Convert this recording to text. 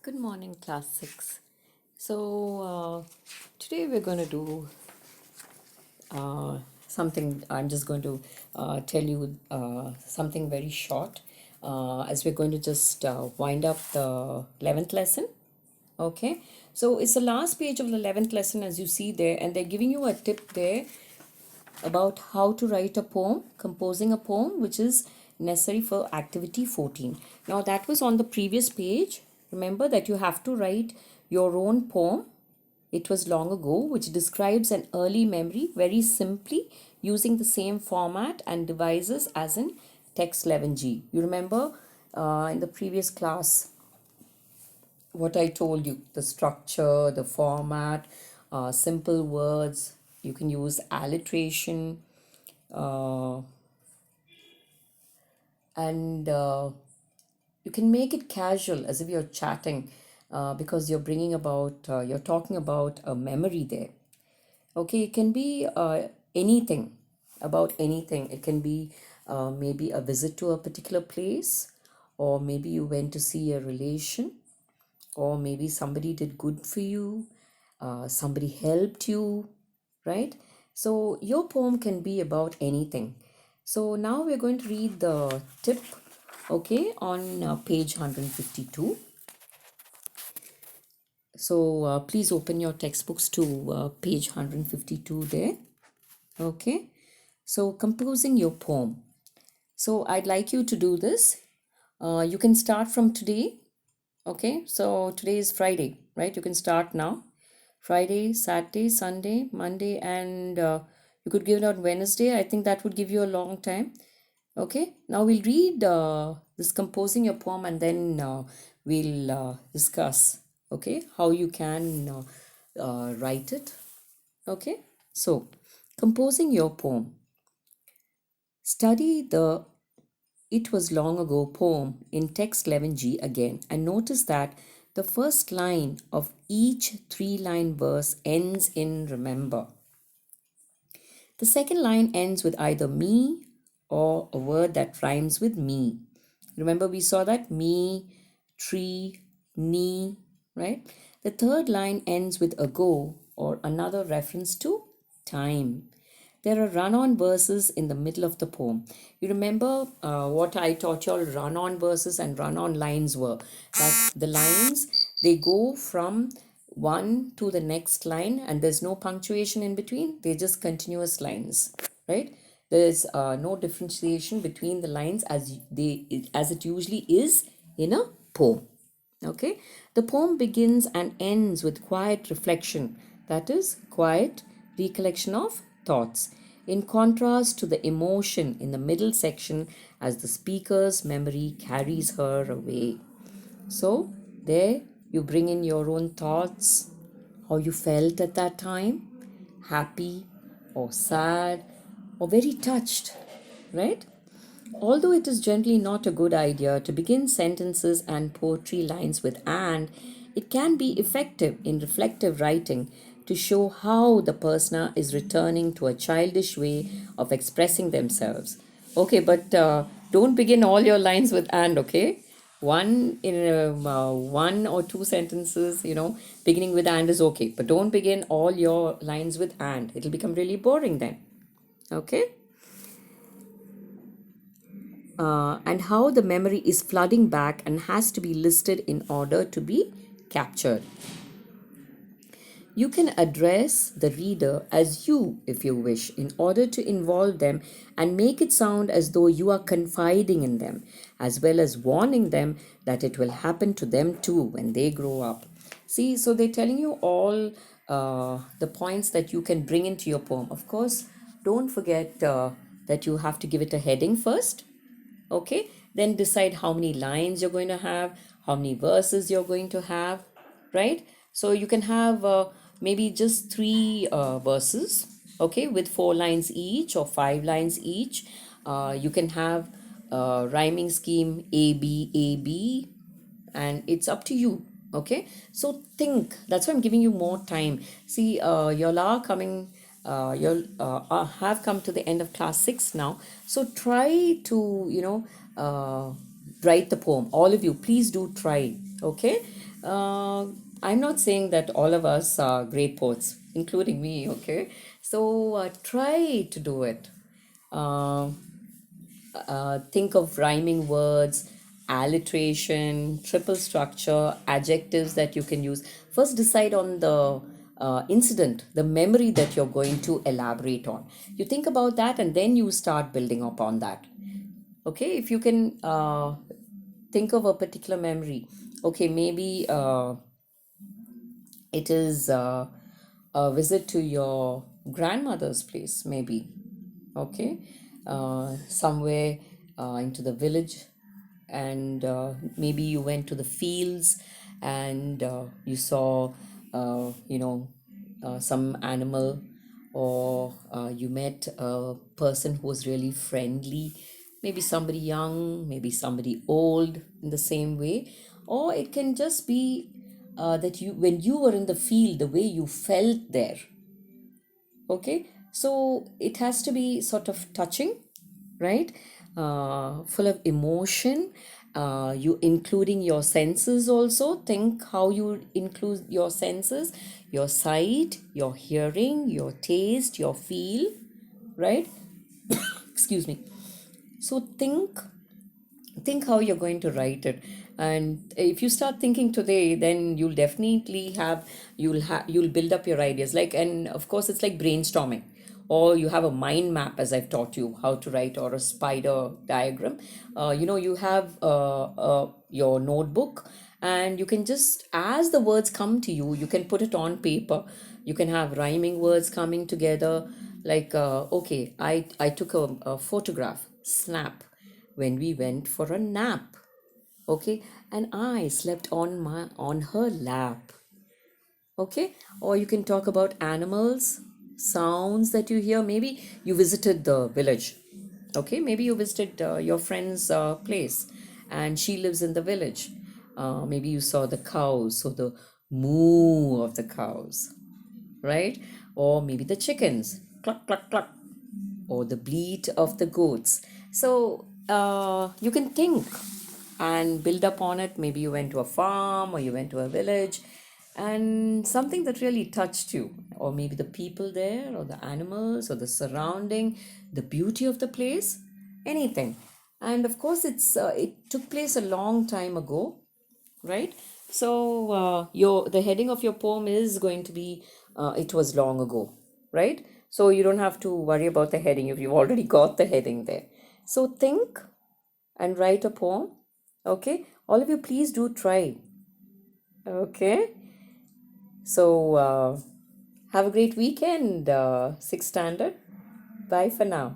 Good morning, class 6. Today we're going to do something. I'm just going to tell you something very short as we're going to just wind up the 11th lesson. Okay, so it's the last page of the 11th lesson as you see there, and they're giving you a tip there about how to write a poem, composing a poem, which is necessary for activity 14. Now, that was on the previous page. Remember that you have to write your own poem. It was long ago, which describes an early memory very simply using the same format and devices as in text 11G. You remember in the previous class what I told you, the structure, the format, simple words. You can use alliteration, uh, and you can make it casual as if you're chatting because you're talking about a memory there. Okay, it can be anything, about anything. It can be maybe a visit to a particular place, or maybe you went to see a relation, or maybe somebody did good for you, somebody helped you, right? So your poem can be about anything. So now we're going to read the tip, okay, on page 152. So please open your textbooks to page 152 there, okay? So composing your poem. So I'd like you to do this. You can start from today. Okay, so today is Friday, right? You can start now. Friday, Saturday, Sunday, Monday, and you could give it on Wednesday. I think that would give you a long time. Okay, now we'll read this composing your poem, and then we'll discuss, okay, how you can write it. Okay, so composing your poem. Study the It Was Long Ago poem in text 11G again, and notice that the first line of each three-line verse ends in remember. The second line ends with either me or a word that rhymes with me. Remember, we saw that me, tree, knee, right? The third line ends with ago or another reference to time. There are run on verses in the middle of the poem. You remember what I taught you all run on verses and run on lines were? That the lines, they go from one to the next line and there's no punctuation in between, they're just continuous lines, right? There's no differentiation between the lines as it usually is in a poem. Okay, the poem begins and ends with quiet reflection, that is, quiet recollection of thoughts, in contrast to the emotion in the middle section as the speaker's memory carries her away. So, there you bring in your own thoughts, how you felt at that time, happy or sad or very touched, right? Although it is generally not a good idea to begin sentences and poetry lines with and, it can be effective in reflective writing to show how the person is returning to a childish way of expressing themselves. Okay, but don't begin all your lines with and, okay? One or two sentences, beginning with and is okay, but don't begin all your lines with and. It'll become really boring then. Okay? And how the memory is flooding back and has to be listed in order to be captured. You can address the reader as you if you wish in order to involve them and make it sound as though you are confiding in them, as well as warning them that it will happen to them too when they grow up. See, so they're telling you all the points that you can bring into your poem. Of course, don't forget that you have to give it a heading first. Okay, then decide how many lines you're going to have, how many verses you're going to have, right? So you can have maybe just three verses, okay, with 4 lines each or 5 lines each. You can have rhyming scheme A B, and it's up to you. Okay, so think, that's why I'm giving you more time. See, y'all are coming, you'll have come to the end of class 6 now, so try to write the poem. All of you, please do try. Okay. uh, I'm not saying that all of us are great poets, including me. Okay. So try to do it. uh, think of rhyming words, alliteration, triple structure, adjectives that you can use. First, decide on the incident, the memory that you're going to elaborate on. You think about that and then you start building upon that. Okay, if you can think of a particular memory. Okay, maybe it is a visit to your grandmother's place, maybe. Okay, somewhere into the village, and maybe you went to the fields and you saw some animal, or you met a person who was really friendly, maybe somebody young, maybe somebody old in the same way. Or it can just be that you, when you were in the field, the way you felt there. Okay, so it has to be sort of touching, right? Full of emotion. You including your senses also. Think how you include your senses: your sight, your hearing, your taste, your feel, right? Excuse me. So think how you're going to write it. And if you start thinking today, then you'll definitely have, you'll build up your ideas, like, and of course it's like brainstorming. Or you have a mind map, as I've taught you how to write, or a spider diagram. You have your notebook, and you can just, as the words come to you, you can put it on paper. You can have rhyming words coming together, like okay, I took a photograph snap when we went for a nap. Okay, and I slept on her lap. Okay, or you can talk about animals, sounds that you hear. Maybe you visited the village. Okay, maybe you visited your friend's place, and she lives in the village. Maybe you saw the cows, so the moo of the cows, right? Or maybe the chickens, cluck cluck cluck, or the bleat of the goats. So you can think and build up on it. Maybe you went to a farm, or you went to a village, and something that really touched you, or maybe the people there, or the animals, or the surrounding, the beauty of the place, anything. And of course, it took place a long time ago, right? So your the heading of your poem is going to be it was long ago, right? So you don't have to worry about the heading if you've already got the heading there. So think and write a poem. Okay, all of you, please do try. Okay, so have a great weekend, sixth standard. Bye for now.